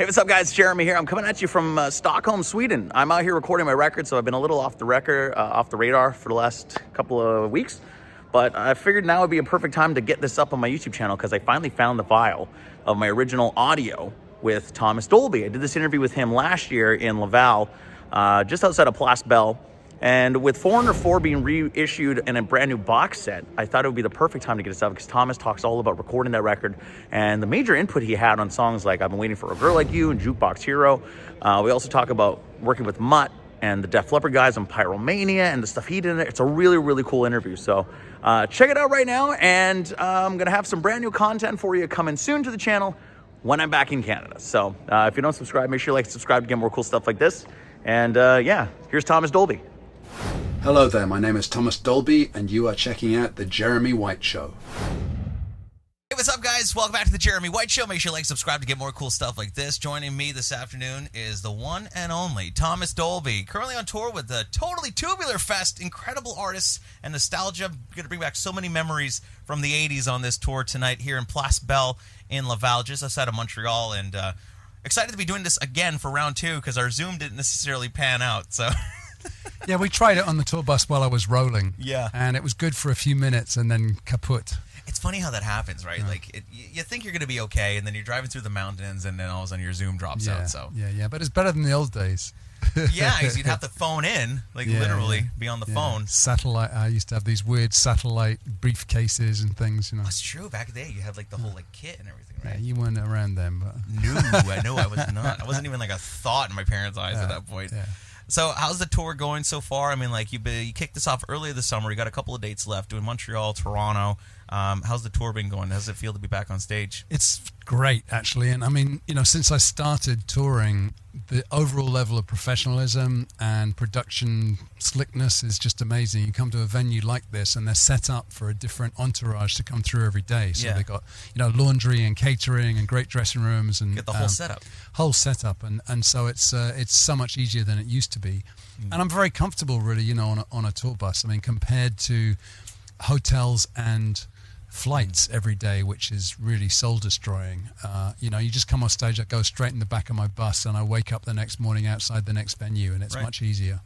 Hey, what's up, guys? Jeremy here. I'm coming at you from Stockholm, Sweden. I'm out here recording my record, so I've been a little off the radar for the last couple of weeks. But I figured now would be a perfect time to get this up on my YouTube channel because I finally found the file of my original audio with Thomas Dolby. I did this interview with him last year in Laval, just outside of Place Belle. And with Foreigner 4 being reissued in a brand new box set, I thought it would be the perfect time to get this out because Thomas talks all about recording that record and the major input he had on songs like I've Been Waiting for a Girl Like You and Jukebox Hero. We also talk about working with Mutt and the Def Leppard guys on Pyromania and the stuff he did in it. It's a really, really cool interview. So check it out right now, and I'm going to have some brand new content for you coming soon to the channel when I'm back in Canada. So if you don't subscribe, make sure you like and subscribe to get more cool stuff like this. And yeah, here's Thomas Dolby. Hello there, my name is Thomas Dolby, and you are checking out The Jeremy White Show. Hey, what's up, guys? Welcome back to The Jeremy White Show. Make sure you like, subscribe to get more cool stuff like this. Joining me this afternoon is the one and only Thomas Dolby, currently on tour with the Totally Tubular Fest. Incredible artists and nostalgia. Going to bring back so many memories from the 80s on this tour tonight here in Place Belle in Laval, just outside of Montreal. And excited to be doing this again for round two because our Zoom didn't necessarily pan out, so... Yeah, we tried it on the tour bus while I was rolling. Yeah. And it was good for a few minutes and then kaput. It's funny how that happens, right? Like, you think you're going to be okay, and then you're driving through the mountains, and then all of a sudden your Zoom drops out. So Yeah, but it's better than the old days. Yeah, because you'd have to phone in, like literally be on the phone. Satellite. I used to have these weird satellite briefcases and things, you know. That's true. Back in the day, you had like the whole like kit and everything, right? Yeah, you weren't around then, but... No, I was not. I wasn't even like a thought in my parents' eyes at that point. Yeah. So how's the tour going so far? I mean, like you kicked this off earlier this summer. You got a couple of dates left doing Montreal, Toronto. How's the tour been going? How does it feel to be back on stage? It's great, actually. And I mean, you know, since I started touring, the overall level of professionalism and production slickness is just amazing. You come to a venue like this and they're set up for a different entourage to come through every day. So they got, you know, laundry and catering and great dressing rooms and get the whole setup. Whole setup, and so it's so much easier than it used to be. And I'm very comfortable, really, you know, on a tour bus. I mean, compared to hotels and flights every day, which is really soul destroying. You know, you just come on stage, I go straight in the back of my bus, and I wake up the next morning outside the next venue, and it's much easier.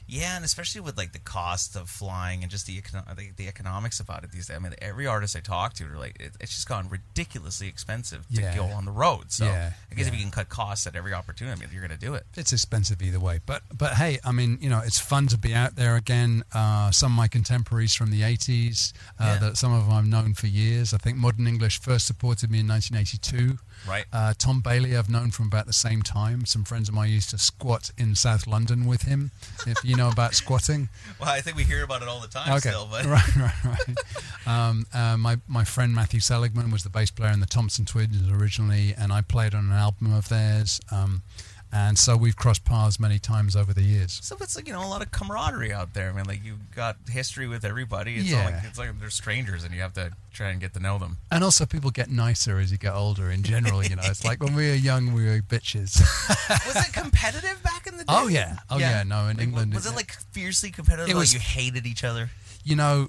Yeah, and especially with like the cost of flying and just the economics about it these days. I mean, every artist I talk to, like, it's just gone ridiculously expensive to go on the road. So I guess if you can cut costs at every opportunity, I mean, you're going to do it. It's expensive either way, but hey, I mean, you know, it's fun to be out there again. Some of my contemporaries from the 80s, that some of them I've known for years. I think Modern English first supported me in 1982. Right. Tom Bailey I've known from about the same time. Some friends of mine used to squat in South London with him, if you know about squatting. Well, I think we hear about it all the time still. But. Right. My friend Matthew Seligman was the bass player in the Thompson Twins originally, and I played on an album of theirs. And so we've crossed paths many times over the years. So it's like, you know, a lot of camaraderie out there. I mean, like, you've got history with everybody. It's like they're strangers and you have to try and get to know them. And also people get nicer as you get older in general, you know. It's like when we were young, we were bitches. Was it competitive back in the day? Oh, yeah. No, in England. Was it like fiercely competitive? It was, like you hated each other? You know,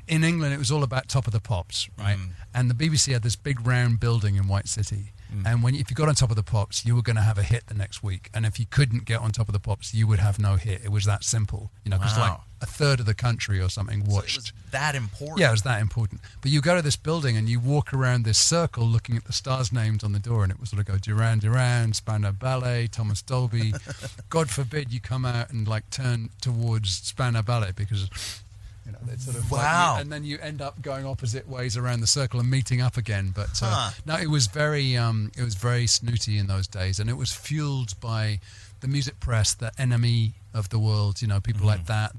in England, it was all about Top of the Pops, right? And the BBC had this big round building in White City. And if you got on Top of the Pops, you were going to have a hit the next week. And if you couldn't get on Top of the Pops, you would have no hit. It was that simple, you know, because like a third of the country or something watched. So it was that important. Yeah, it was that important. But you go to this building and you walk around this circle looking at the stars' names on the door, and it would sort of go Duran Duran, Spandau Ballet, Thomas Dolby. God forbid you come out and like turn towards Spandau Ballet because... You know, it's sort of like and then you end up going opposite ways around the circle and meeting up again. But no, it was very snooty in those days, and it was fueled by the music press, the enemy of the world. You know, people like that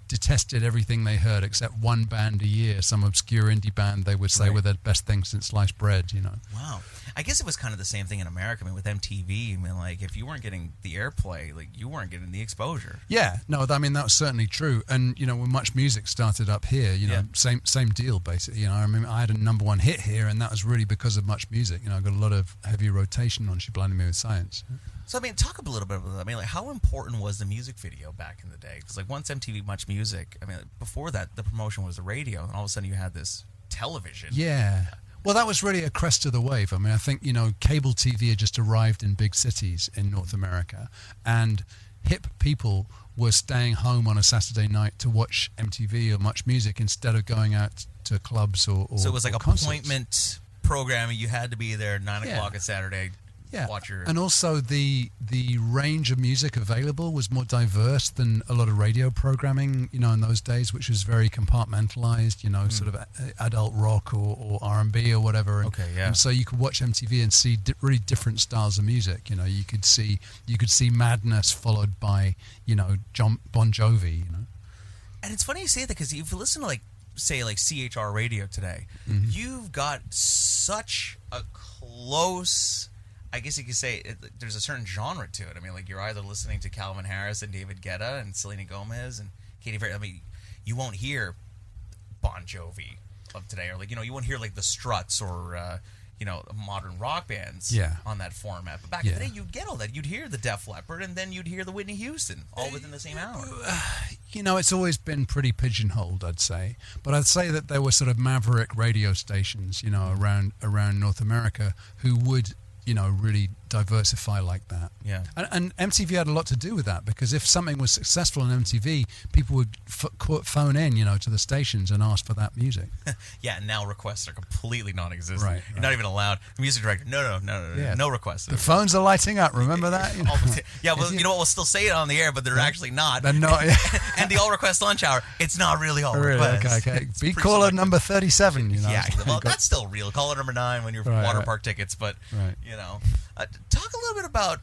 detested everything they heard except one band a year, some obscure indie band they would say were the best thing since sliced bread, you know. Wow. I guess it was kind of the same thing in America. I mean, with MTV, I mean, like, if you weren't getting the airplay, like, you weren't getting the exposure. Yeah, no, I mean, that was certainly true. And, you know, when Much Music started up here, you know, same deal, basically. You know, I mean, I had a #1 hit here, and that was really because of Much Music. You know, I got a lot of heavy rotation on She Blinded Me With Science. So, I mean, talk a little bit about that. I mean, like, how important was the music video back in the day? Because, like, once MTV Much Music, I mean, before that, the promotion was the radio, and all of a sudden you had this television. Yeah. Well, that was really a crest of the wave. I mean, I think, cable TV had just arrived in big cities in North America, and hip people were staying home on a Saturday night to watch MTV or Much Music instead of going out to clubs or So it was like concerts. appointment programming. You had to be there 9 o'clock on Saturday. Yeah, Watch your... and also the range of music available was more diverse than a lot of radio programming, in those days, which was very compartmentalized, sort of adult rock or R&B or whatever. Okay, yeah. And so you could watch MTV and see really different styles of music. You could see Madness followed by Bon Jovi. And it's funny you say that, because if you listen to say CHR radio today, you've got such a close, I guess you could say, there's a certain genre to it. I mean, you're either listening to Calvin Harris and David Guetta and Selena Gomez and Katy Perry. I mean, you won't hear Bon Jovi of today, or you won't hear the Struts or modern rock bands on that format. But back in the day, you'd get all that. You'd hear the Def Leppard, and then you'd hear the Whitney Houston, all within the same hour. It's always been pretty pigeonholed, I'd say. But I'd say that there were sort of maverick radio stations, around North America who would really diversify like that. Yeah. And MTV had a lot to do with that, because if something was successful on MTV, people would phone in, to the stations and ask for that music. Yeah, and now requests are completely non-existent. Right. You're not even allowed. Music director, no, no requests. The phones are lighting up, remember that? Yeah, well, you know what, we'll still say it on the air, but they're actually not. They're not, yeah. And the all-request lunch hour, it's not really all requests. Okay. It's Be pretty caller selective. number 37, Yeah, well, that's still real. Caller number 9 when you're water park tickets, but, talk a little bit about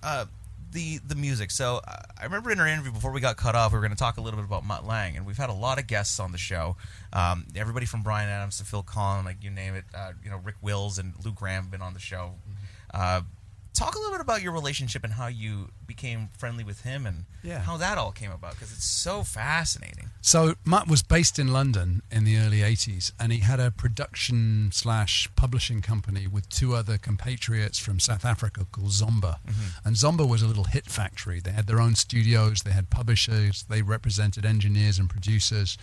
the music. So I remember in our interview before we got cut off, we were going to talk a little bit about Mutt Lange, and we've had a lot of guests on the show. Everybody from Bryan Adams to Phil Collin, you name it. Rick Wills and Lou Graham have been on the show. Talk a little bit about your relationship and how you became friendly with him and how that all came about, because it's so fascinating. So Mutt was based in London in the early 80s, and he had a production/publishing company with 2 other compatriots from South Africa called Zomba. And Zomba was a little hit factory. They had their own studios, they had publishers, they represented engineers and producers.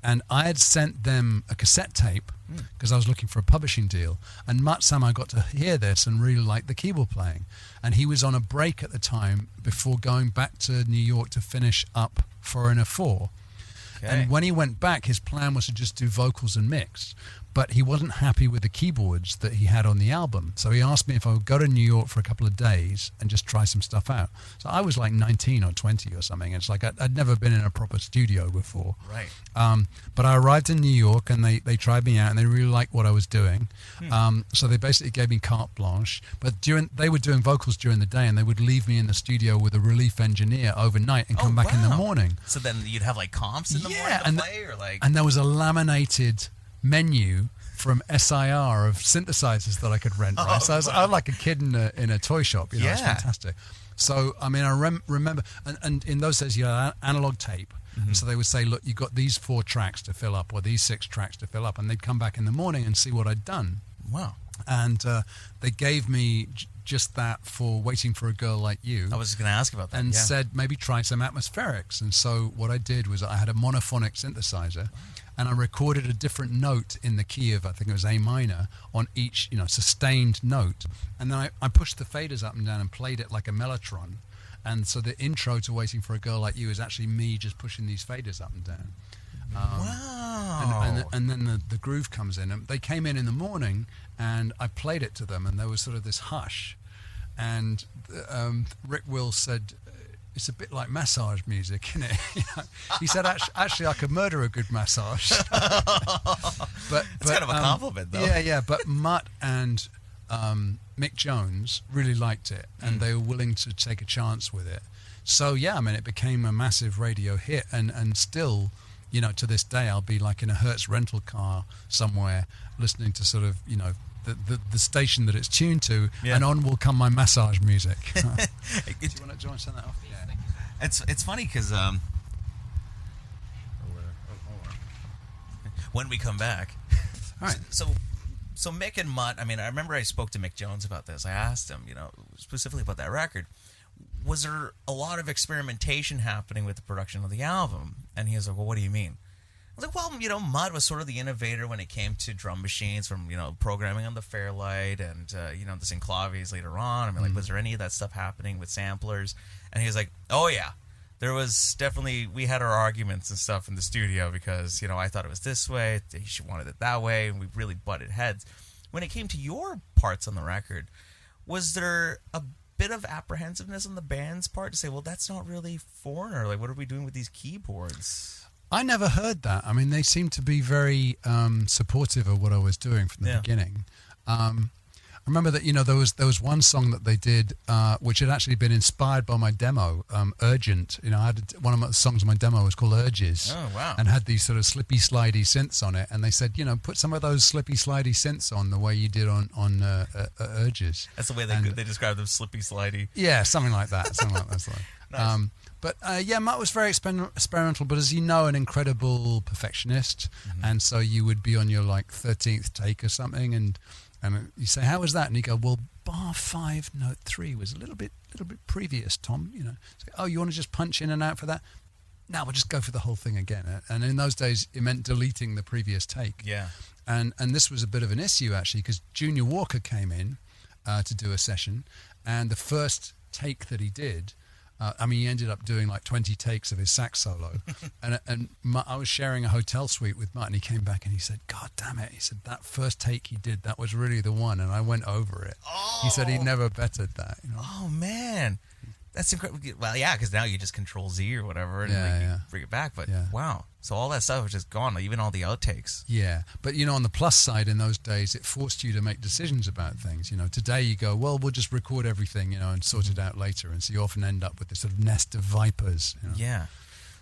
And I had sent them a cassette tape because I was looking for a publishing deal. And Mutt somehow got to hear this and really liked the keyboard playing. And he was on a break at the time before going back to New York to finish up Foreigner 4. Okay. And when he went back, his plan was to just do vocals and mix. But he wasn't happy with the keyboards that he had on the album. So he asked me if I would go to New York for a couple of days and just try some stuff out. So I was 19 or 20 or something. It's I'd never been in a proper studio before. Right. But I arrived in New York, and they tried me out, and they really liked what I was doing. So they basically gave me carte blanche. But they were doing vocals during the day, and they would leave me in the studio with a relief engineer overnight and come back in the morning. So then you'd have comps in the morning to play, or and there was a laminated menu from SIR of synthesizers that I could rent. Right? So I was like a kid in a toy shop. It was fantastic. So I mean, I remember, and in those days you had analog tape. So they would say, look, you've got these 4 tracks to fill up, or these 6 tracks to fill up, and they'd come back in the morning and see what I'd done. Wow. And they gave me just that for Waiting for a Girl Like You. I was just going to ask about that. And said, maybe try some atmospherics. And so what I did was I had a monophonic synthesizer, and I recorded a different note in the key of, I think it was A minor, on each, sustained note. And then I pushed the faders up and down and played it like a mellotron. And so the intro to Waiting for a Girl Like You is actually me just pushing these faders up and down. Wow. And then the groove comes in. And they came in the morning, and I played it to them, and there was sort of this hush. And Rick Wills said, it's a bit like massage music, isn't it? He said, actually, I could murder a good massage. but it's kind of a compliment, though. Yeah. But Mutt and Mick Jones really liked it, and they were willing to take a chance with it. So, yeah, I mean, it became a massive radio hit, and still, to this day, I'll be in a Hertz rental car somewhere listening to sort of, the station that it's tuned to, and on will come my massage music. Do you want to turn that off? Yeah. It's funny because when we come back, all right. So Mick and Mutt, I mean, I remember I spoke to Mick Jones about this. I asked him, specifically about that record. Was there a lot of experimentation happening with the production of the album? And he was like, well, what do you mean? was like, well, Mutt was sort of the innovator when it came to drum machines, from, programming on the Fairlight and, the Synclaviers later on. I mean, like, was there any of that stuff happening with samplers? And he was like, oh, yeah. There was definitely, we had our arguments and stuff in the studio because, I thought it was this way, he wanted it that way, and we really butted heads. When it came to your parts on the record, was there a bit of apprehensiveness on the band's part to say, well, that's not really Foreigner, like, what are we doing with these keyboards? I never heard that. I mean, they seemed to be very supportive of what I was doing from the beginning. I remember that, there was one song that they did, which had actually been inspired by my demo, Urgent. I had one of my songs on my demo was called Urges. Oh, wow. And had these sort of slippy, slidey synths on it. And they said, put some of those slippy, slidey synths on the way you did on Urges. That's the way they describe them, slippy, slidey. Yeah, something like that. Nice. But Mutt was very experimental, but as you know, an incredible perfectionist. Mm-hmm. And so you would be on your 13th take or something, and you say, how was that? And you go, well, bar 5, note 3 was a little bit previous, Tom. So, oh, you want to just punch in and out for that? No, we'll just go for the whole thing again. And in those days, it meant deleting the previous take. Yeah. And this was a bit of an issue, actually, because Junior Walker came in to do a session, and the first take that he did, he ended up doing 20 takes of his sax solo. and I was sharing a hotel suite with Mutt, and he came back and he said, God damn it. He said, that first take he did, that was really the one. And I went over it. Oh. He said he never bettered that. Oh, man. That's incredible. Well, yeah, because now you just control Z or whatever and you bring it back. But wow. So all that stuff was just gone, even all the outtakes. Yeah. But, on the plus side in those days, it forced you to make decisions about things. Today you go, well, we'll just record everything, and sort it out later. And so you often end up with this sort of nest of vipers. Yeah.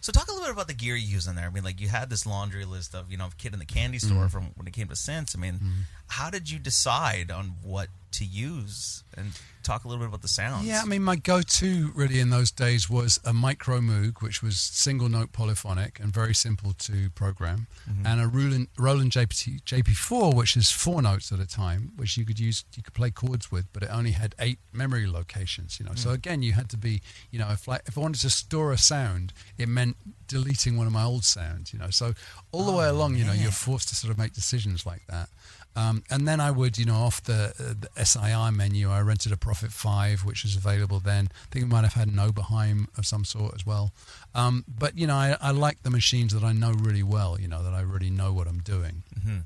So talk a little bit about the gear you use in there. I mean, you had this laundry list of, Kid in the Candy Store from when it came to synths. I mean, how did you decide on what to use? And talk a little bit about the sounds. Yeah, my go-to really in those days was a Micro Moog, which was single note polyphonic and very simple to program, and a Roland JP4, which is 4 notes at a time, which you could play chords with, but it only had 8 memory locations. So again, you had to be, if I wanted to store a sound, it meant deleting one of my old sounds. So all the way along, you're forced to sort of make decisions like that. And then I would, off the SIR menu, I rented a Prophet 5, which was available then. I think it might have had an Oberheim of some sort as well. But, I like the machines that I know really well, that I really know what I'm doing. Mm-hmm.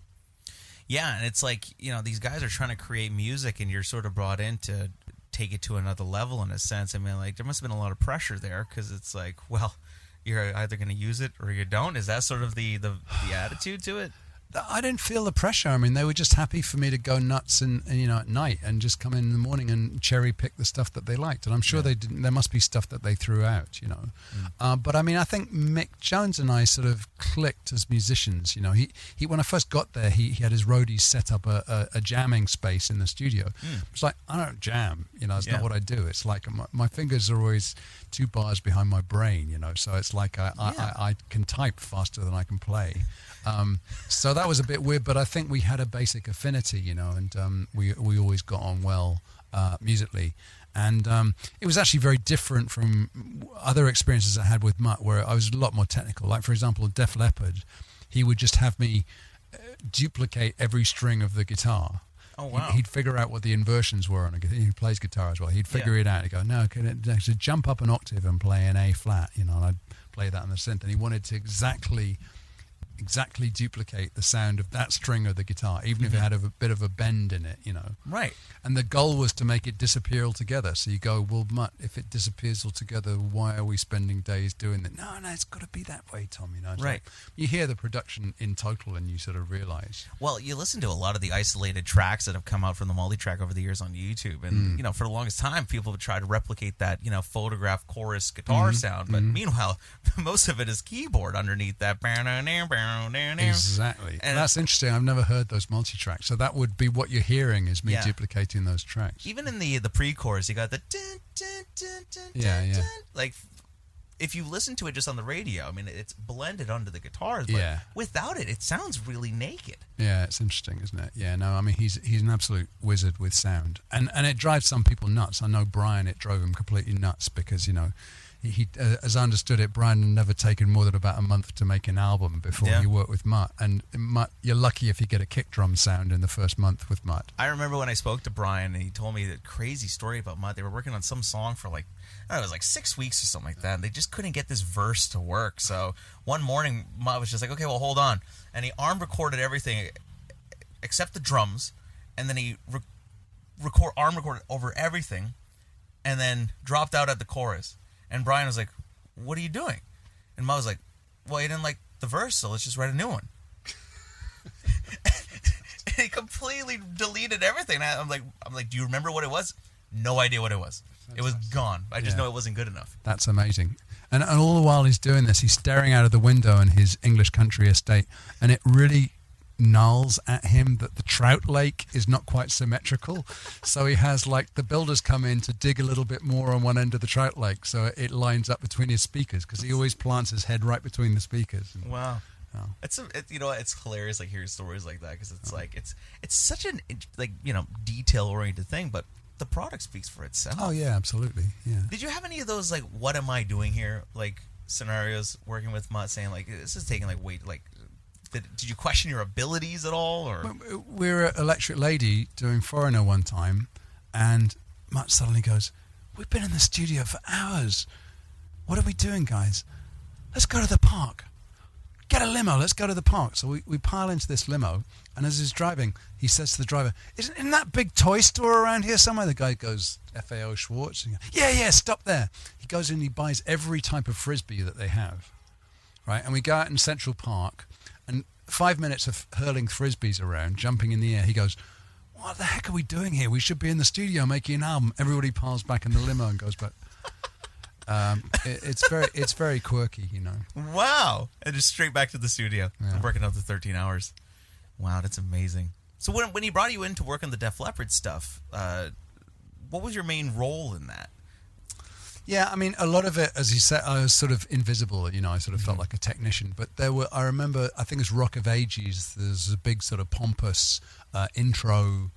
Yeah, and it's these guys are trying to create music, and you're sort of brought in to take it to another level in a sense. I mean, there must have been a lot of pressure there, because it's well, you're either going to use it or you don't. Is that sort of the attitude to it? I didn't feel the pressure. They were just happy for me to go nuts and at night and just come in the morning and cherry pick the stuff that they liked. And I'm sure they didn't. There must be stuff that they threw out, But I think Mick Jones and I sort of clicked as musicians. He when I first got there, he had his roadies set up a jamming space in the studio. It's I don't jam. It's not what I do. It's my fingers are always 2 bars behind my brain. So it's I can type faster than I can play. So that was a bit weird, but I think we had a basic affinity, and we always got on well musically. And it was actually very different from other experiences I had with Mutt, where I was a lot more technical. Like, for example, Def Leppard, he would just have me duplicate every string of the guitar. Oh, wow. He'd figure out what the inversions were on a guitar. He plays guitar as well. He'd figure it out. He'd go, no, can it actually jump up an octave and play an A flat, and I'd play that on the synth. And he wanted to exactly duplicate the sound of that string of the guitar, even if it had a bit of a bend in it, Right. And the goal was to make it disappear altogether. So you go, well, Mutt, if it disappears altogether, why are we spending days doing that? No, it's got to be that way, Tom. Right. You hear the production in total, and you sort of realize. Well, you listen to a lot of the isolated tracks that have come out from the multi-track over the years on YouTube, and for the longest time, people would try to replicate that photograph chorus guitar sound, but meanwhile, most of it is keyboard underneath that. Exactly. And that's interesting. I've never heard those multi-tracks. So that would be what you're hearing is me duplicating those tracks. Even in the pre-chorus, you got the like, if you listen to it just on the radio, it's blended onto the guitars, but without it, it sounds really naked. Yeah, it's interesting, isn't it? Yeah, no, he's an absolute wizard with sound. And it drives some people nuts. I know Brian, it drove him completely nuts because, he as I understood it, Brian had never taken more than about a month to make an album before he worked with Mutt. And Mutt, you're lucky if you get a kick drum sound in the first month with Mutt. I remember when I spoke to Brian, and he told me the crazy story about Mutt. They were working on some song for like, I don't know, it was like 6 weeks or something like that, and they just couldn't get this verse to work. So one morning, Mutt was just like, okay, well, hold on. And he arm recorded everything except the drums, and then he arm recorded over everything, and then dropped out at the chorus. And Brian was like, what are you doing? And Mutt was like, well, you didn't like the verse, so let's just write a new one. And he completely deleted everything. I'm like, do you remember what it was? No idea what it was. It was gone. I just know it wasn't good enough. That's amazing. And all the while he's doing this, he's staring out of the window in his English country estate, and it really gnarls at him that the trout lake is not quite symmetrical. So he has like the builders come in to dig a little bit more on one end of the trout lake so it lines up between his speakers, because he always plants his head right between the speakers. Wow. It's it's hilarious like hearing stories like that, because it's like it's such an detail oriented thing, but the product speaks for itself. Oh yeah, absolutely. Yeah. Did you have any of those like what am I doing here like scenarios working with Mutt, saying like this is taking like wait like did you question your abilities at all? Or we were at Electric Lady doing Foreigner one time, and Mutt suddenly goes, "We've been in the studio for hours. What are we doing, guys? Let's go to the park. Get a limo, let's go to the park." So we pile into this limo, and as he's driving, he says to the driver, Isn't that big toy store around here somewhere? The guy goes, FAO Schwartz. And he goes, yeah, stop there. He goes in and he buys every type of Frisbee that they have. Right? And we go out in Central Park, and 5 minutes of hurling Frisbees around, jumping in the air. He goes, what the heck are we doing here? We should be in the studio making an album. Everybody piles back in the limo and goes back. It's very quirky, you know. Wow. And just straight back to the studio. Yeah. Working out the 13 hours. Wow, that's amazing. So when he brought you in to work on the Def Leppard stuff, what was your main role in that? Yeah, I mean, a lot of it, as you said, I was sort of invisible, you know, I sort of felt like a technician. But I remember, I think it's Rock of Ages, there's a big sort of pompous intro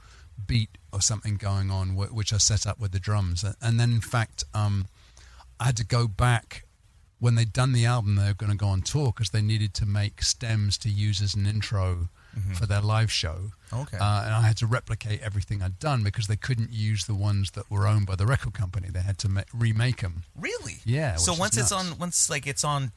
beat or something going on, which I set up with the drums. And then, in fact, I had to go back. When they'd done the album, they were going to go on tour because they needed to make stems to use as an intro for their live show. Okay. And I had to replicate everything I'd done because they couldn't use the ones that were owned by the record company. They had to remake them. Really? Yeah. So once it's on,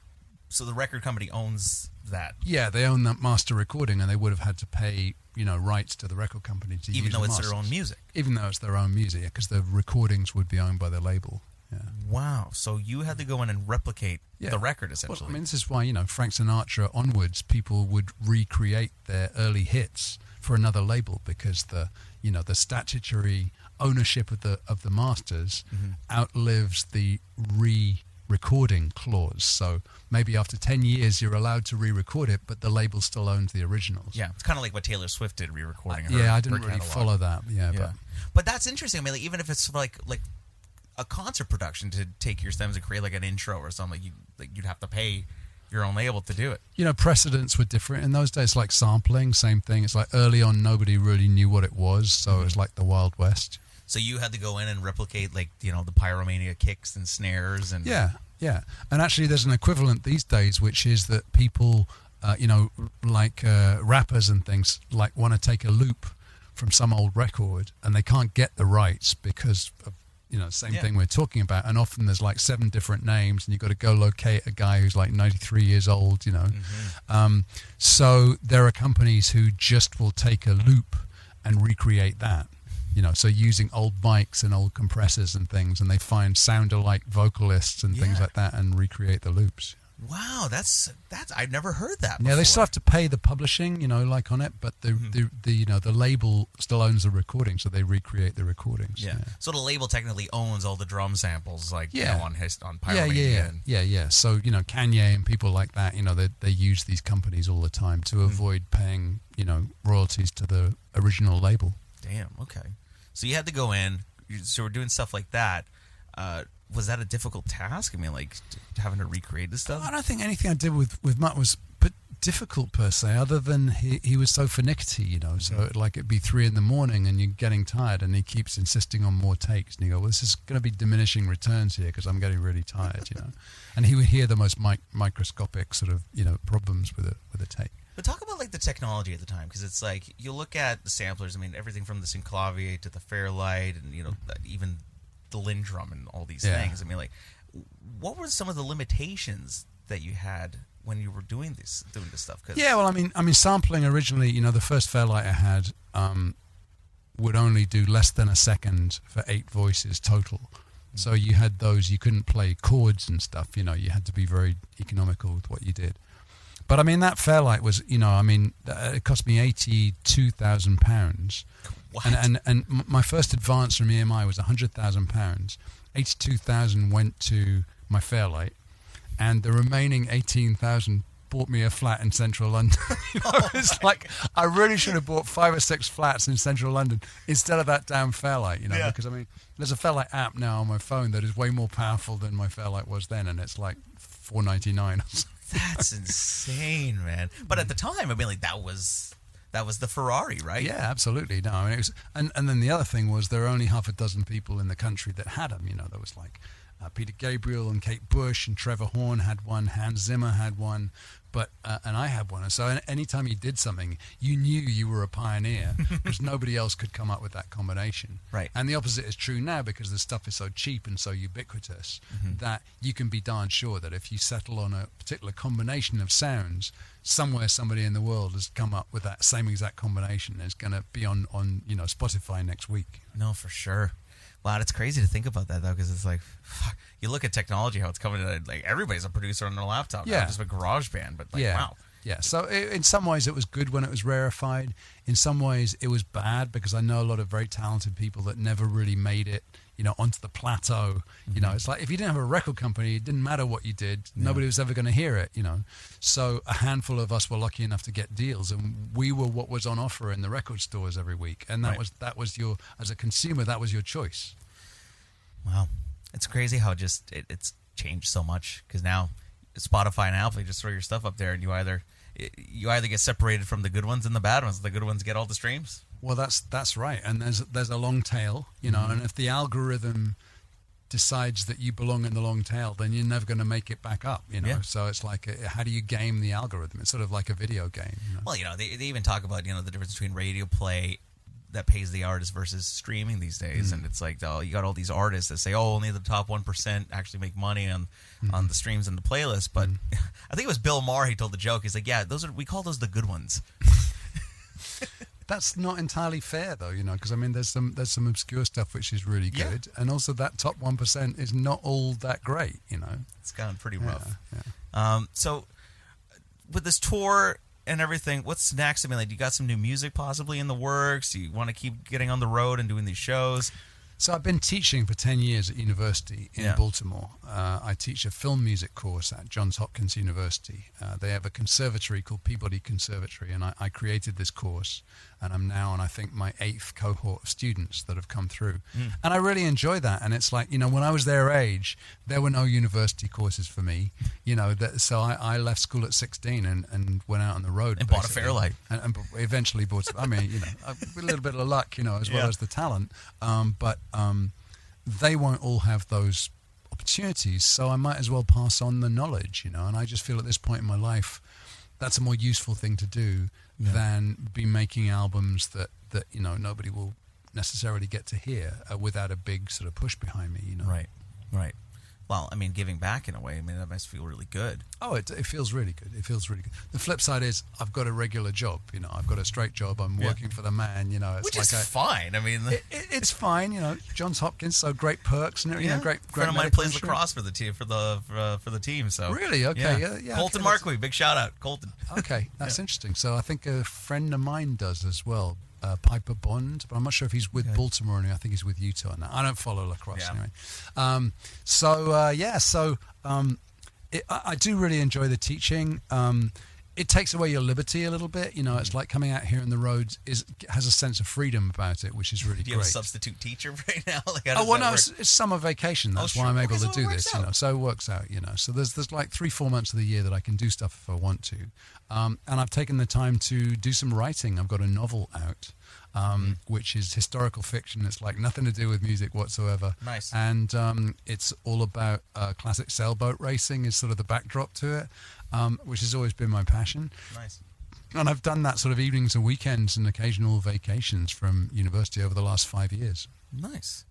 so the record company owns that. Yeah, they own that master recording, and they would have had to pay, you know, rights to the record company to use even though it's masters. their own music. Even though it's their own music, because the recordings would be owned by the label. Yeah. Wow. So you had to go in and replicate the record, essentially. Well, I mean, this is why, you know, Frank Sinatra onwards, people would recreate their early hits for another label, because the statutory ownership of the masters outlives the re-recording clause. So maybe after 10 years you're allowed to re-record it, but the label still owns the originals. Yeah, it's kind of like what Taylor Swift did, re-recording her. Yeah, I didn't really catalog. follow that. Yeah. But that's interesting. I mean, like, even if it's like a concert production, to take your stems and create like an intro or something, you'd have to pay your own label to do it. You know, precedents were different in those days. Like sampling, same thing. It's like early on, nobody really knew what it was, so it was like the Wild West. So you had to go in and replicate, like, you know, the Pyromania kicks and snares and yeah. And actually, there's an equivalent these days, which is that people, rappers and things, like want to take a loop from some old record, and they can't get the rights because of, you know, same thing we're talking about. And often there's like 7 different names, and you've got to go locate a guy who's like 93 years old, you know. So there are companies who just will take a loop and recreate that, you know, so using old mics and old compressors and things, and they find sound-alike vocalists and things like that and recreate the loops. Wow, that's I've never heard that before. Yeah, they still have to pay the publishing, you know, like on it, but the label still owns the recording, so they recreate the recordings. Yeah. So the label technically owns all the drum samples, like you know, on Pyromania. Yeah. So, you know, Kanye and people like that, you know, they use these companies all the time to avoid paying, you know, royalties to the original label. Damn. Okay. So you had to go in. So we're doing stuff like that. Was that a difficult task? I mean, like having to recreate this stuff? I don't think anything I did with Mutt was difficult per se, other than he was so finicky, you know. So like it'd be 3 a.m. and you're getting tired, and he keeps insisting on more takes, and you go, well, this is going to be diminishing returns here because I'm getting really tired, you know. And he would hear the most microscopic sort of, you know, problems with a take. But talk about like the technology at the time, because it's like you look at the samplers. I mean, everything from the Synclavier to the Fairlight, and you know, even the Lindrum and all these things. I mean, like, what were some of the limitations that you had when you were doing this stuff? Yeah, well, I mean, sampling originally, you know, the first Fairlight I had would only do less than a second for 8 voices total. So you had those, you couldn't play chords and stuff, you know, you had to be very economical with what you did. But I mean, that Fairlight was, you know, I mean, it cost me £82,000. And my first advance from EMI was £100,000. 82,000 went to my Fairlight, and the remaining 18,000 bought me a flat in central London. You know, it's like I really should have bought 5 or 6 flats in central London instead of that damn Fairlight, you know, because I mean, there's a Fairlight app now on my phone that is way more powerful than my Fairlight was then, and it's like $4.99 or something. That's insane, man. But at the time, I mean, like that was the Ferrari, right? Yeah, absolutely. No, I mean, it was, and then the other thing was there were only half a dozen people in the country that had them. You know, there was like Peter Gabriel and Kate Bush and Trevor Horn had one, Hans Zimmer had one, but and I had one. And so anytime you did something, you knew you were a pioneer because nobody else could come up with that combination. Right. And the opposite is true now because the stuff is so cheap and so ubiquitous that you can be darn sure that if you settle on a particular combination of sounds, somewhere somebody in the world has come up with that same exact combination and is going to be on you know, Spotify next week. No, for sure. Wow, it's crazy to think about that, though, because it's like, fuck, you look at technology, how it's coming to, like, everybody's a producer on their laptop. Yeah. Not just a garage band, but, like, wow. Yeah, so in some ways it was good when it was rarefied. In some ways it was bad because I know a lot of very talented people that never really made it, you know, onto the plateau. You know, it's like if you didn't have a record company, it didn't matter what you did. Nobody was ever going to hear it, you know. So a handful of us were lucky enough to get deals, and we were what was on offer in the record stores every week. And that was your, as a consumer, that was your choice. Wow. It's crazy how just it's changed so much, because now Spotify and Apple, you just throw your stuff up there and you either get separated from the good ones and the bad ones. The good ones get all the streams. Well, that's right. And there's a long tail, you know, and if the algorithm decides that you belong in the long tail, then you're never going to make it back up, you know. So it's like, how do you game the algorithm? It's sort of like a video game, you know? Well, you know, they even talk about, you know, the difference between radio play that pays the artist versus streaming these days. And it's like, oh, you got all these artists that say, oh, only the top 1% actually make money on the streams and the playlist. But I think it was Bill Maher, he told the joke. He's like, yeah, we call those the good ones. That's not entirely fair, though, you know, because I mean, there's some obscure stuff which is really good, and also that top 1% is not all that great, you know. It's gotten pretty rough. Yeah. So with this tour and everything, what's next? I mean, like, you got some new music possibly in the works? You want to keep getting on the road and doing these shows? So I've been teaching for 10 years at university in Baltimore. I teach a film music course at Johns Hopkins University. They have a conservatory called Peabody Conservatory, and I created this course, and I'm now on, I think, my 8th cohort of students that have come through. And I really enjoy that, and it's like, you know, when I was their age, there were no university courses for me, you know, so I left school at 16 and went out on the road. And bought a Fairlight. And eventually bought, I mean, you know, a little bit of luck, you know, as well as the talent, but they won't all have those opportunities, so I might as well pass on the knowledge, you know. And I just feel at this point in my life, that's a more useful thing to do than be making albums that you know, nobody will necessarily get to hear without a big sort of push behind me, you know. Right. Well, I mean, giving back in a way, I mean, that must feel really good. Oh, it feels really good. It feels really good. The flip side is I've got a regular job, you know. I've got a straight job. I'm working for the man, you know. It's Which like is fine. I mean, it's fine, you know. Johns Hopkins, so great perks and you know, great. A friend of mine plays lacrosse for the team for the team. So really, okay, yeah. Colton okay, Marquis, big shout out, Colton. Okay, that's interesting. So I think a friend of mine does as well. Piper Bond, but I'm not sure if he's with Baltimore or anything. I think he's with Utah now. I don't follow lacrosse anyway. I do really enjoy the teaching. it takes away your liberty a little bit. You know, it's like coming out here on the road has a sense of freedom about it, which is really Do you great. have a substitute teacher right now? Like, how Oh does well, that no, work? it's summer vacation. That's why sure. I'm able Okay, to so it do works this. You know, out. so it works out. You know, so there's like 3-4 months of the year that I can do stuff if I want to, and I've taken the time to do some writing. I've got a novel out, which is historical fiction. It's like nothing to do with music whatsoever. Nice. And it's all about classic sailboat racing. Is sort of the backdrop to it, which has always been my passion. Nice. And I've done that sort of evenings and weekends and occasional vacations from university over the last 5 years. Nice.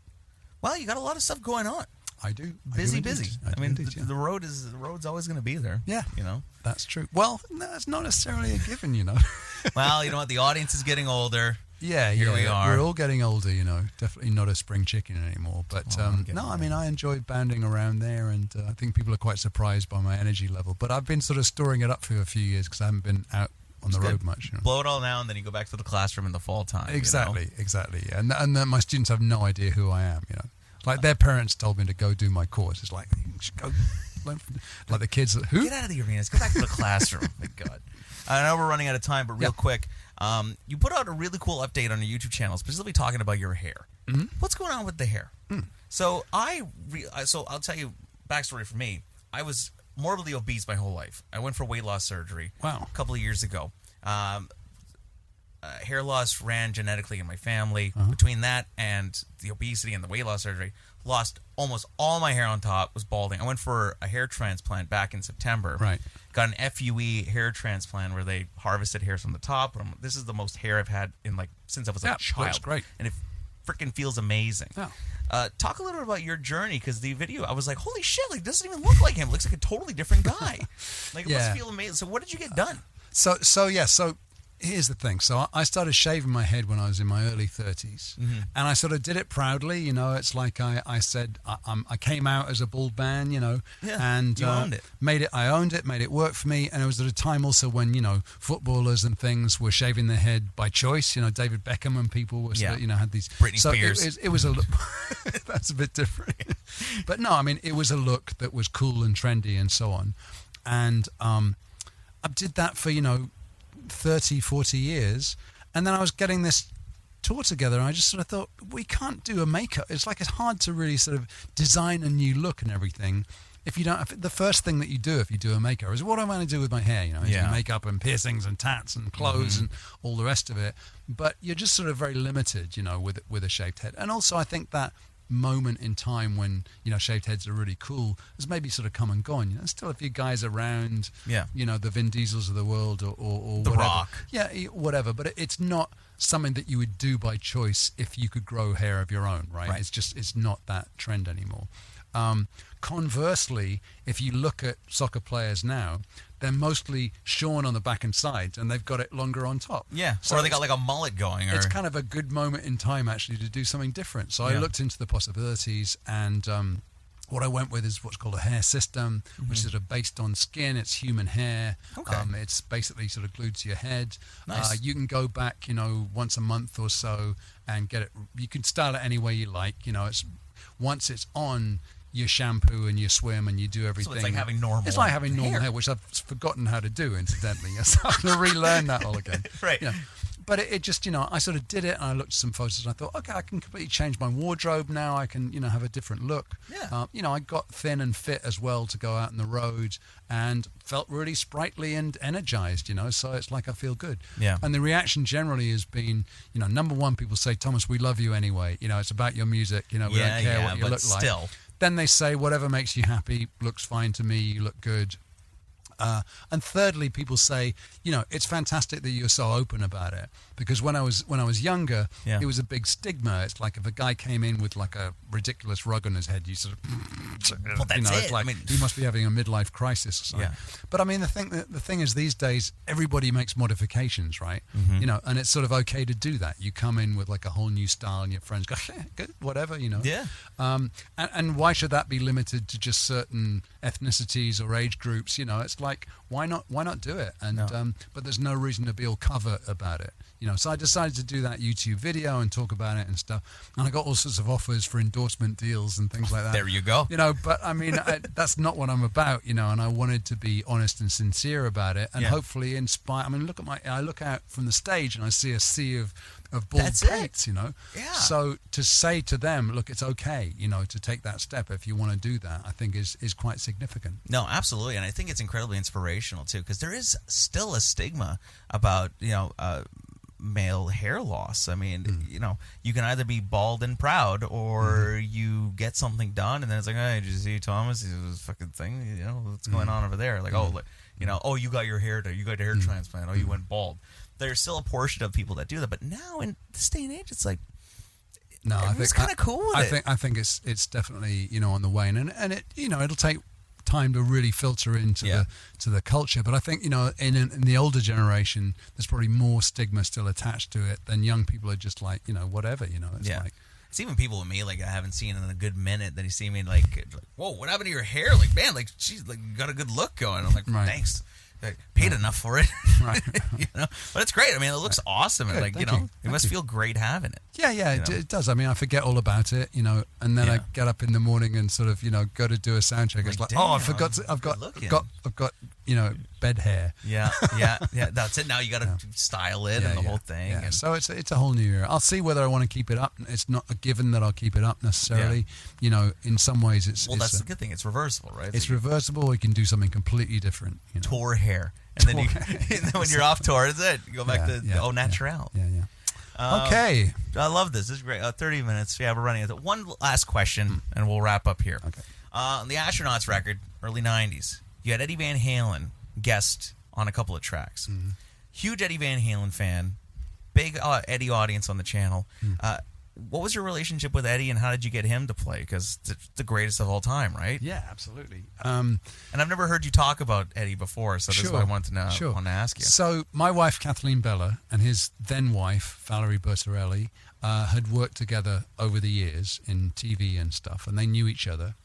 Well, you got a lot of stuff going on. I do. Busy. I I mean, do indeed, yeah. the road's always going to be there. Yeah. You know. That's true. Well, no, it's not necessarily a given, you know. Well, you know what? The audience is getting older. Yeah, Here we are. We're all getting older, you know. Definitely not a spring chicken anymore. But getting no, I mean, I enjoy bounding around there, and I think people are quite surprised by my energy level. But I've been sort of storing it up for a few years because I haven't been out on the road much. You know? Blow it all now, and then you go back to the classroom in the fall time. Exactly. Yeah. And then my students have no idea who I am, you know. Like their parents told me to go do my course. It's like, you should go. Like the kids, who? Get out of the arenas. Go back to the classroom. My God. I know we're running out of time, but real quick, you put out a really cool update on your YouTube channel, specifically talking about your hair. Mm-hmm. What's going on with the hair? So so I'll tell you backstory for me. I was morbidly obese my whole life. I went for weight loss surgery. Wow. A couple of years ago. Hair loss ran genetically in my family. Between that and the obesity and the weight loss surgery, lost almost all my hair on top, was balding. I went for a hair transplant back in September. Right. Got an FUE hair transplant where they harvested hairs from the top. This is the most hair I've had in since I was a child. Looks great. And it freaking feels amazing. Yeah. Talk a little bit about your journey, because the video, I was like, holy shit, like, doesn't even look like him. It looks like a totally different guy. Like, it must feel amazing. So what did you get done? So here's the thing. So I started shaving my head when I was in my early 30s, and I sort of did it proudly. You know, it's like I said I came out as a bald man. You know, and you owned it. I owned it, made it work for me. And it was at a time also when, you know, footballers and things were shaving their head by choice. You know, David Beckham and people were sort of, you know, had these. Britney so Spears. It was a look. That's a bit different. But no, I mean, it was a look that was cool and trendy and so on. And I did that for, you know, 30, 40 years, and then I was getting this tour together, and I just sort of thought, we can't do a makeup. It's like it's hard to really sort of design a new look and everything if you don't. The first thing that you do if you do a makeup is, what am I going to do with my hair? You know, makeup and piercings and tats and clothes and all the rest of it. But you're just sort of very limited, you know, with a shaved head. And also, I think that moment in time when, you know, shaved heads are really cool has maybe sort of come and gone. You know, still a few guys around, you know, the Vin Diesels of the world or The whatever. Rock. Yeah, whatever. But it's not something that you would do by choice if you could grow hair of your own, right? It's not that trend anymore. Conversely, if you look at soccer players now, they're mostly shorn on the back and sides, and they've got it longer on top. Yeah, so or they got like a mullet going. Or... It's kind of a good moment in time, actually, to do something different. So I looked into the possibilities, and what I went with is what's called a hair system, which is sort of based on skin. It's human hair. Okay. It's basically sort of glued to your head. Nice. You can go back, you know, once a month or so and get it. You can style it any way you like. You know, once it's on, you shampoo and you swim and you do everything. So it's like having normal. It's like having normal hair, which I've forgotten how to do, incidentally. So I'm going to relearn that all again. Right. You know, but it just, you know, I sort of did it, and I looked at some photos, and I thought, okay, I can completely change my wardrobe now. I can, you know, have a different look. Yeah. You know, I got thin and fit as well to go out on the road, and felt really sprightly and energized, you know, so it's like I feel good. Yeah. And the reaction generally has been, you know, number one, people say, Thomas, we love you anyway. You know, it's about your music. You know, we don't care what you look like. Still. Then they say, whatever makes you happy looks fine to me, you look good. And thirdly, people say, you know, it's fantastic that you're so open about it, because when I was younger, it was a big stigma. It's like if a guy came in with like a ridiculous rug on his head, you sort of, well, that's you know, it. it's like, I mean, he must be having a midlife crisis or something. Yeah. But I mean, the thing is, these days everybody makes modifications, right? You know, and it's sort of okay to do that. You come in with like a whole new style, and your friends go, yeah, good, whatever, you know. Yeah. And why should that be limited to just certain ethnicities or age groups? You know, it's like, why not do it? And but there's no reason to be all covert about it. So I decided to do that YouTube video and talk about it and stuff. And I got all sorts of offers for endorsement deals and things like that. There you go. But I mean, that's not what I'm about, and I wanted to be honest and sincere about it and hopefully inspire. I mean, I look out from the stage and I see a sea of bald pates, Yeah. So to say to them, look, it's okay, to take that step if you want to do that, I think is quite significant. No, absolutely. And I think it's incredibly inspirational, too, because there is still a stigma about, male hair loss. I mean, you can either be bald and proud or you get something done and then it's like, hey, did you see Thomas? This fucking thing, what's going on over there? Like, oh, you got your hair done. You got a hair transplant. Oh, you went bald. There's still a portion of people that do that. But now in this day and age, it's like, no, I think it's kind of cool with it. I think it's definitely, on the wane. And it, it'll take time to really filter into the culture, but I think in the older generation there's probably more stigma still attached to it than young people are just like whatever it's like it's even people with me like I haven't seen in a good minute that you see me like whoa, what happened to your hair? Like, man, like she's like got a good look going. I'm like, thanks. I paid enough for it. Right. But it's great. I mean, it looks awesome. And like, you must feel great having it. Yeah, it does. I mean, I forget all about it, and then I get up in the morning and sort of, go to do a sound check. It's like, I forgot I've got bed hair. Yeah. That's it. Now you got to style it and the whole thing. Yeah. And So it's a whole new era. I'll see whether I want to keep it up. It's not a given that I'll keep it up necessarily. In some ways it's... Well, that's the good thing. It's reversible, right? It's reversible. Or you can do something completely different. Tour hair. And then, and then when you're off tour, that's it. You go back to au naturel. Yeah. Okay. I love this. This is great. 30 minutes. Yeah, we're running into it. One last question, and we'll wrap up here. Okay. The Astronauts record, early 90s, you had Eddie Van Halen guest on a couple of tracks. Mm-hmm. Huge Eddie Van Halen fan. Big Eddie audience on the channel. What was your relationship with Eddie, and how did you get him to play? Because it's the greatest of all time, right? Yeah, absolutely. And I've never heard you talk about Eddie before, so this is what I wanted to know. Sure. I want to ask you. So my wife, Kathleen Bella, and his then wife, Valerie Bertarelli, had worked together over the years in TV and stuff, and they knew each other.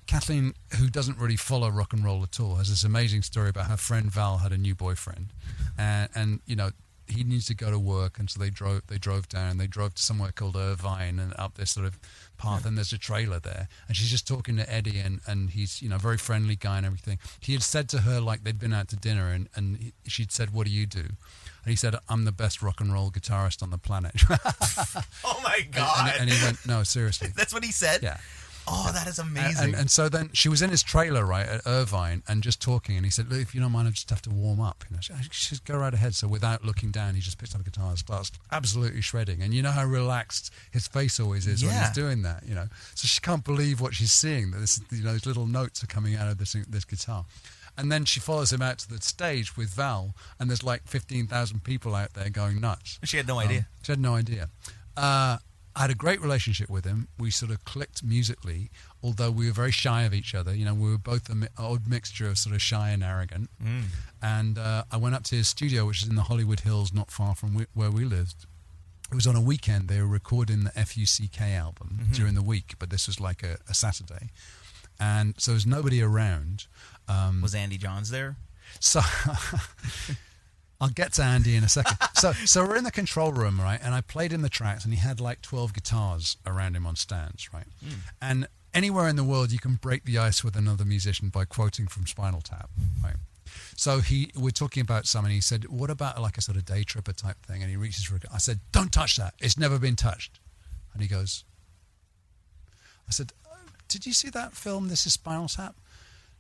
Kathleen, who doesn't really follow rock and roll at all, has this amazing story about her friend Val had a new boyfriend, and he needs to go to work, and so they drove down, and they drove to somewhere called Irvine and up this sort of path, and there's a trailer there, and she's just talking to Eddie, and he's very friendly guy and everything. He had said to her, like, they'd been out to dinner, and she'd said, "What do you do?" And he said, "I'm the best rock and roll guitarist on the planet." Oh my God. And he went, "No, seriously." That's what he said? Yeah. Oh, that is amazing. And so then she was in his trailer, right, at Irvine, and just talking, and he said, "Look, if you don't mind, I just have to warm up." She said, "Go right ahead." So without looking down, he just picks up a guitar and starts absolutely shredding. And you know how relaxed his face always is when he's doing that, So she can't believe what she's seeing, that this, these little notes are coming out of this guitar. And then she follows him out to the stage with Val, and there's like 15,000 people out there going nuts. She had no idea. She had no idea. I had a great relationship with him. We sort of clicked musically, although we were very shy of each other. We were both an odd mixture of sort of shy and arrogant. And I went up to his studio, which is in the Hollywood Hills, not far from where we lived. It was on a weekend. They were recording the FUCK album during the week, but this was like a Saturday. And so there was nobody around. Was Andy Johns there? So... I'll get to Andy in a second. So we're in the control room, right? And I played him the tracks, and he had like 12 guitars around him on stands, right? And anywhere in the world, you can break the ice with another musician by quoting from Spinal Tap, right? So we're talking about something. He said, "What about like a sort of day tripper type thing?" And he reaches for I said, "Don't touch that. It's never been touched." And he goes, I said, "Did you see that film, This Is Spinal Tap?"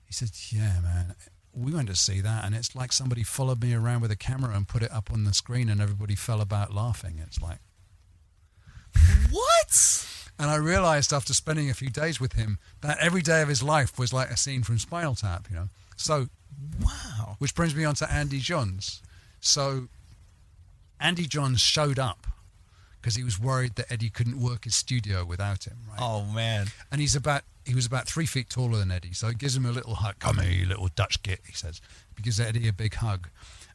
He said, "Yeah, man. We went to see that, and it's like somebody followed me around with a camera and put it up on the screen, and everybody fell about laughing." It's like, what? And I realized after spending a few days with him that every day of his life was like a scene from Spinal Tap, So, wow. Which brings me on to Andy Johns. So, Andy Johns showed up because he was worried that Eddie couldn't work his studio without him, right? Oh, man. And he was about 3 feet taller than Eddie, so he gives him a little hug. "Come here, you little Dutch git," he says. He gives Eddie a big hug.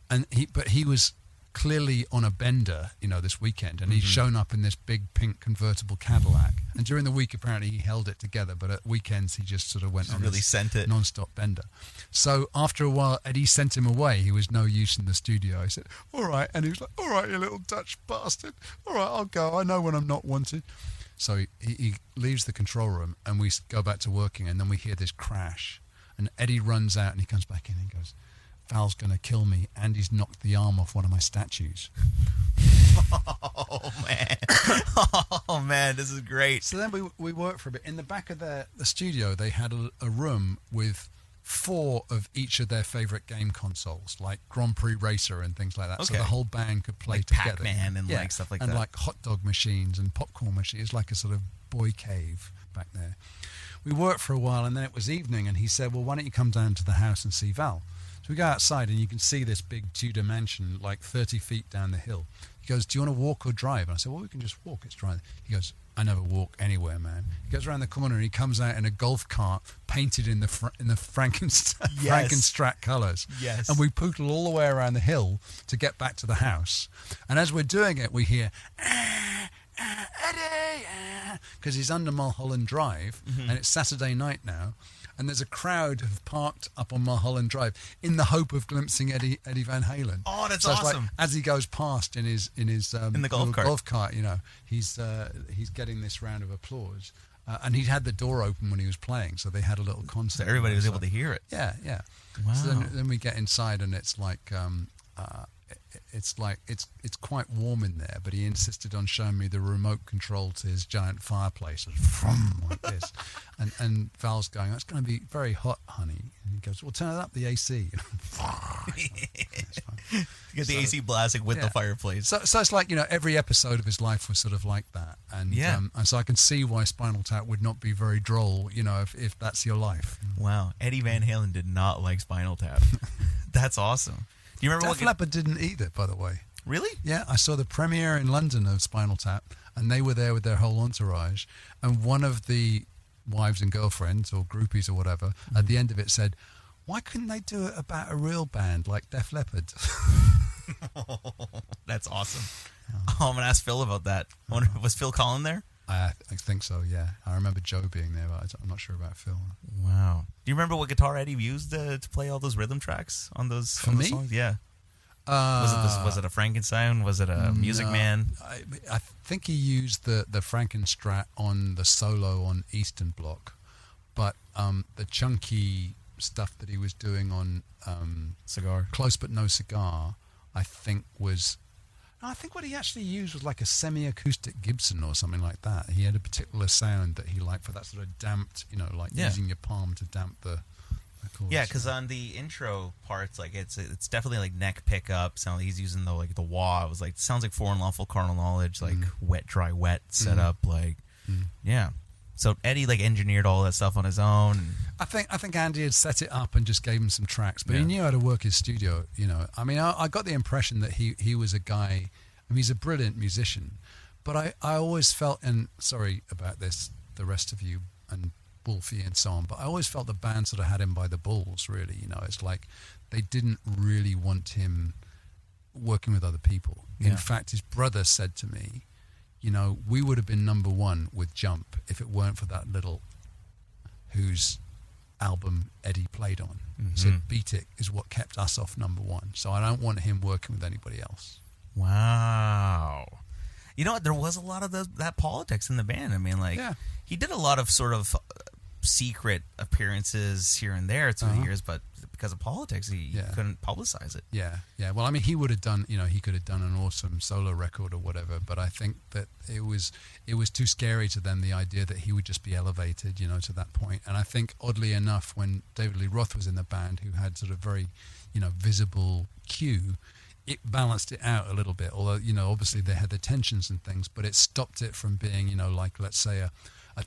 But he was clearly on a bender, this weekend, and he'd shown up in this big pink convertible Cadillac. And during the week, apparently, he held it together, but at weekends, he just sort of went on really this sent it. non-stop bender. So after a while, Eddie sent him away. He was no use in the studio. I said, all right. And he was like, all right, you little Dutch bastard. All right, I'll go. I know when I'm not wanted. So he leaves the control room, and we go back to working, and then we hear this crash. And Eddie runs out, and he comes back in and goes, Val's going to kill me. Andy's knocked the arm off one of my statues. Oh, man. Oh, man, this is great. So then we worked for a bit. In the back of the studio, they had a room with 4 of each of their favorite game consoles, like Grand Prix Racer and things like that. Okay. So the whole band could play Like together. Pac-Man and like stuff like that. And like hot dog machines and popcorn machines. It's like a sort of boy cave back there. We worked for a while, and then it was evening, and he said, well, why don't you come down to the house and see Val? So we go outside, and you can see this big Tudor mansion like 30 feet down the hill. He goes, do you want to walk or drive? And I said, well, we can just walk. It's dry. He goes, I never walk anywhere, man. He goes around the corner, and he comes out in a golf cart painted in the Frankenstrat colours. Yes. And we pootle all the way around the hill to get back to the house. And as we're doing it, we hear, Eddie, because he's under Mulholland Drive, and it's Saturday night now, and there's a crowd have parked up on Mulholland Drive in the hope of glimpsing Eddie Van Halen. Oh, that's so it's awesome! Like, as he goes past in his in the golf cart, he's getting this round of applause, and he had the door open when he was playing, so they had a little concert. So everybody was able to hear it. Yeah. Wow. So then we get inside, and it's like. It's quite warm in there, but he insisted on showing me the remote control to his giant fireplace, like this. And Val's going, "It's going to be very hot, honey." And he goes, "Well, turn it up the AC." You get the AC blasting with the fireplace. So it's like every episode of his life was sort of like that, and so I can see why Spinal Tap would not be very droll, if that's your life. Wow, Eddie Van Halen did not like Spinal Tap. That's awesome. Do you remember Def Leppard didn't either, by the way. Really? Yeah, I saw the premiere in London of Spinal Tap, and they were there with their whole entourage, and one of the wives and girlfriends, or groupies or whatever, at the end of it said, why couldn't they do it about a real band like Def Leppard? That's awesome. Oh, I'm going to ask Phil about that. Was Phil Collin there? I think so, yeah. I remember Joe being there, but I'm not sure about Phil. Wow. Do you remember what guitar Eddie used to play all those rhythm tracks on those songs? Yeah. Was it a Frankenstein? Was it a Music Man? I think he used the Frankenstrat on the solo on Eastern Bloc, but the chunky stuff that he was doing on Cigar. Close But No Cigar, I think what he actually used was like a semi-acoustic Gibson or something like that. He had a particular sound that he liked for that sort of damped, using your palm to damp the chords. Yeah, because on the intro parts, like it's definitely like neck pickup. Sound like he's using the wah. It was like sounds like Foreign Lawful Carnal Knowledge, like wet, dry, wet setup. Yeah. So Eddie engineered all that stuff on his own. I think Andy had set it up and just gave him some tracks, but he knew how to work his studio. I mean, I got the impression that he was a guy. I mean, he's a brilliant musician, but I always felt, and sorry about this, the rest of you and Wolfie and so on, but I always felt the band sort of had him by the balls. Really, it's like they didn't really want him working with other people. Yeah. In fact, his brother said to me, we would have been number one with Jump if it weren't for that little whose album Eddie played on. He said, Beat It is what kept us off number one. So I don't want him working with anybody else. Wow. You know what? There was a lot of that politics in the band. I mean, he did a lot of sort of secret appearances here and there through the years, but because of politics, he couldn't publicize it. Yeah. Well, I mean, he would have done, he could have done an awesome solo record or whatever, but I think that it was too scary to them, the idea that he would just be elevated, to that point. And I think, oddly enough, when David Lee Roth was in the band, who had sort of very, visible cue, it balanced it out a little bit. Although, obviously they had the tensions and things, but it stopped it from being, like, let's say a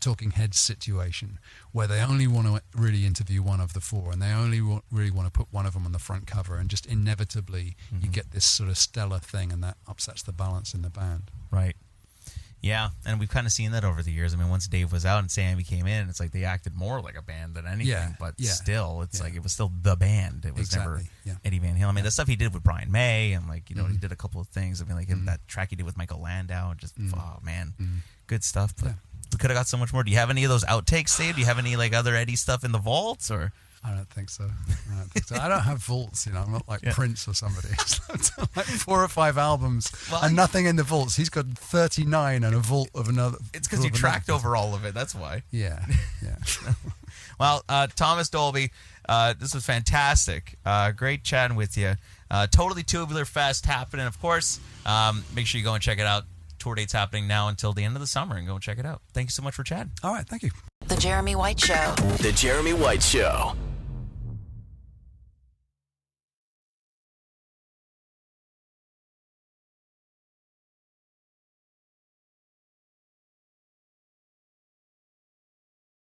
Talking Heads situation where they only want to really interview one of the four, and they only really want to put one of them on the front cover, and just inevitably you get this sort of stellar thing, and that upsets the balance in the band. Right. Yeah, and we've kind of seen that over the years. I mean, once Dave was out and Sammy came in, it's like they acted more like a band than anything. But still, it's like it was still the band. It was never Eddie Van Halen. I mean, the stuff he did with Brian May, and like he did a couple of things. I mean, like that track he did with Michael Landau, just oh man, good stuff. But we could have got so much more. Do you have any of those outtakes saved? Do you have any like other Eddie stuff in the vaults or? I don't think so. I don't have vaults, I'm not like Prince or somebody. Like 4 or 5 albums and nothing in the vaults. He's got 39 and a vault of another. It's because you tracked over all of it. That's why. Yeah. Well, Thomas Dolby, this was fantastic. Great chatting with you. Totally Tubular Fest happening, of course. Make sure you go and check it out. Tour date's happening now until the end of the summer, and go and check it out. Thank you so much for chatting. All right, thank you. The Jeremy White Show. The Jeremy White Show.